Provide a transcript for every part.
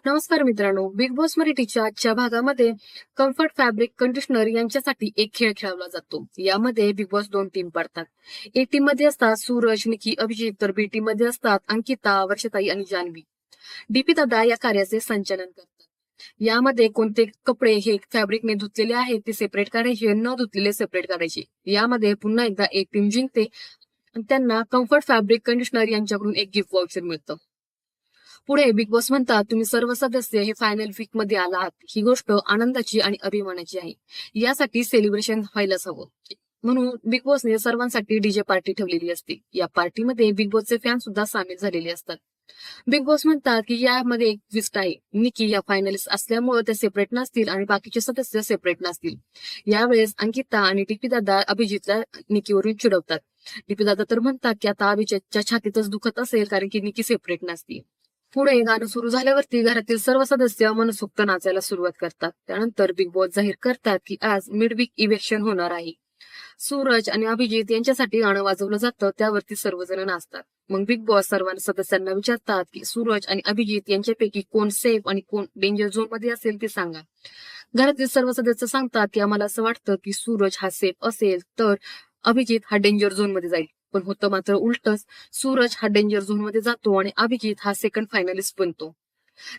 नमस्कार मित्रांनो, big boss मराठीच्या आजच्या भागामध्ये कम्फर्ट फॅब्रिक कंडिशनर यांच्यासाठी एक खेळ खेळवला जातो. यामध्ये बिग बॉस 2 टीम पडतात. ए टीम मध्ये असतात सूरज, निकी, अभिजित, तर बी टीम मध्ये असतात अंकिता, वर्षताई आणि जान्हवी. डीपी दादा या कार्याचे संचालन करतात. यामध्ये कोणते कपडे हे फॅब्रिकने धुतलेले आहेत ते सेपरेट काढायचे, न धुतलेले सेपरेट काढायचे. यामध्ये पुन्हा एकदा एक टीम जिंकते आणि त्यांना कम्फर्ट फॅब्रिक कंडिशनर यांच्याकडून एक गिफ्ट वाउचर मिळतं. पुढे बिग बॉस म्हणतात, तुम्ही सर्व सदस्य हे फायनल वीक मध्ये आला आहात. ही गोष्ट आनंदाची आणि अभिमानाची आहे. यासाठी सेलिब्रेशन व्हायलाच हवं. म्हणून बिग बॉसने सर्वांसाठी डीजे पार्टी ठेवलेली असते. या पार्टीमध्ये बिग बॉसचे फॅन सुद्धा सामील झालेले असतात. बिग बॉस म्हणतात की यामध्ये एक ट्विस्ट आहे. निकी या फायनलिस्ट असल्यामुळे ते सेपरेट नसतील आणि बाकीचे सदस्य सेपरेट नसतील. यावेळेस अंकिता आणि डीपी दादा अभिजितला निकीवरून चिडवतात. डीपी दादा तर म्हणतात की आता अभिजितच्या छातीतच दुखत असेल कारण की निकी सेपरेट नसती. पुढे गाणं सुरू झाल्यावरती घरातील सर्व सदस्य मनसोक्त नाचायला सुरुवात करतात. त्यानंतर बिग बॉस जाहीर करतात की आज मिडवीक इव्हेक्शन होणार आहे. सूरज आणि अभिजित यांच्यासाठी गाणं वाजवलं जातं, त्यावरती सर्वजण नाचतात. मग बिग बॉस सर्व सदस्यांना विचारतात की सूरज आणि अभिजित यांच्यापैकी कोण सेफ आणि कोण डेंजर झोन मध्ये असेल ते सांगा. घरातील सर्व सदस्य सांगतात की आम्हाला असं वाटतं की सूरज हा सेफ असेल तर अभिजित हा डेंजर झोन मध्ये जाईल. पण होतं मात्र उलटच. सूरज हा डेंजर झोन मध्ये जातो आणि अभिजित हा सेकंड फायनलिस्ट बनतो.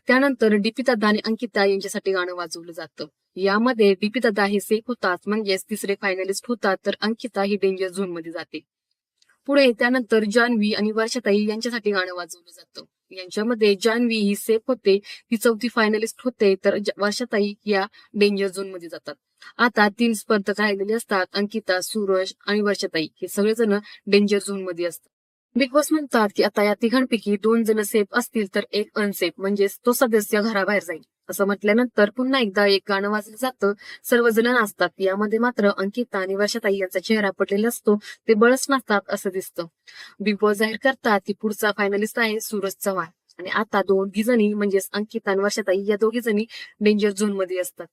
त्यानंतर डीपी दादा आणि अंकिता यांच्यासाठी गाणं वाजवलं जातं. यामध्ये डीपी दादा हे सेफ होतात, म्हणजेच तिसरे फायनलिस्ट होतात, तर अंकिता ही डेंजर झोन मध्ये जाते. पुढे त्यानंतर जान्हवी आणि वर्षाताई यांच्यासाठी गाणं वाजवलं जातं. यांच्यामध्ये जान्हवी ही सेफ होते, ती चौथी फायनलिस्ट होते, तर वर्षाताई या डेंजर झोन मध्ये जातात. आता 3 स्पर्धक राहिलेले असतात, अंकिता, सूरज आणि वर्षाताई हे सगळेजण डेंजर झोन मध्ये असतात. बिग बॉस म्हणतात की आता या तिघांपैकी 2 जण सेफ असतील तर एक अनसेफ, म्हणजेच तो सदस्य घराबाहेर जाईल. असं म्हटल्यानंतर पुन्हा एकदा एक गाणं वाजलं जातं. सर्वजण नाचतात. यामध्ये मात्र अंकिता आणि वर्षाताई यांचा चेहरा पडलेला असतो, ते बळच नाचतात असं दिसतं. बिग बॉस जाहीर करतात की पुढचा फायनलिस्ट आहे सूरज चव्हाण. आणि आता दोघी जणी म्हणजेच अंकिता आणि वर्षाताई या दोघी जणी डेंजर झोन मध्ये असतात.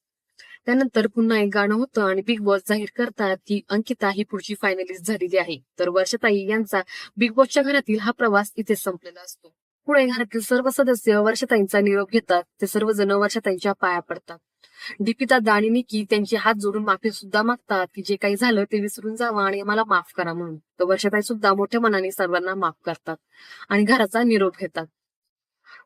त्यानंतर पुन्हा एक गाणं होतं आणि बिग बॉस जाहीर करतात की अंकिता ही पुढची फायनलिस्ट झालेली आहे. तर वर्षाताई यांचा बिग बॉसच्या घरातील हा प्रवास इथेच संपलेला असतो. पुढे घरातील सर्व सदस्य वर्षाताईंचा निरोप घेतात. ते सर्वजण वर्षाताईंच्या पाया पडतात. दीपिका दादा आणि निकी त्यांचे हात जोडून माफी सुद्धा मागतात की जे काही झालं ते विसरून जावं आणि मला माफ करा म्हणून. तर वर्षाताई सुद्धा मोठ्या मनाने सर्वांना माफ करतात आणि घराचा निरोप घेतात.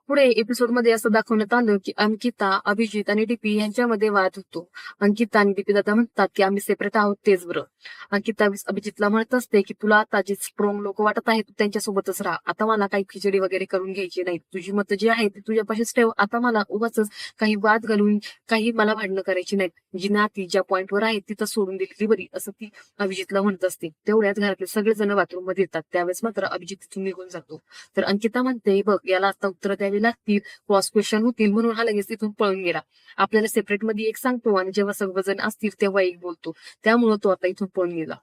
पुढे एपिसोडमध्ये असं दाखवण्यात आलं की अंकिता, अभिजित आणि डीपी यांच्यामध्ये वाद होतो. अंकिता आणि डीपी दादा म्हणतात की आम्ही सेपरेट आहोत तेच बरं. अंकिता अभिजितला म्हणत असते की तुला आता जे स्ट्रॉंग लोक वाटत आहेत तू त्यांच्यासोबतच राहा. आता मला काही खिचडी वगैरे करून घ्यायची नाही. तुझी मतं जी आहेत ती तुझ्यापाशीच ठेव. आता मला उगाच काही वाद घालून काही मला भांडणं करायची नाहीत. जी नाती ज्या पॉइंटवर आहे तिथं सोडून दिलेली बरी, असं ती अभिजितला म्हणत असते. तेवढ्याच घरातले सगळेजण बाथरूम मध्ये येतात. त्यावेळेस मात्र अभिजित तिथून निघून जातो. तर अंकिता म्हणते बघ याला आता उत्तर द्यावी लागतील, क्रॉस क्वेश्चन होतील, म्हणून हा लगेच तिथून पळून गेला. आपल्याला सेपरेट मध्ये एक सांगतो आणि जेव्हा सर्वजण असतील तेव्हा एक बोलतो. त्यामुळे तो आता इथून पळून गेला.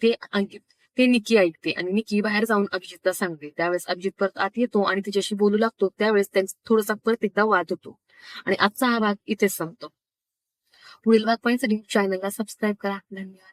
ते अंकित ते निकी ऐकते आणि निकी बाहेर जाऊन अभिजितला सांगते. त्यावेळेस अभिजित परत आत येतो आणि तिच्याशी बोलू लागतो. त्यावेळेस त्यांचा थोडासा परत एकदा वाद होतो आणि आजचा हा भाग इथेच संपतो. पुढील भाग पाहण्यासाठी चॅनलला सबस्क्राईब करा. धन्यवाद.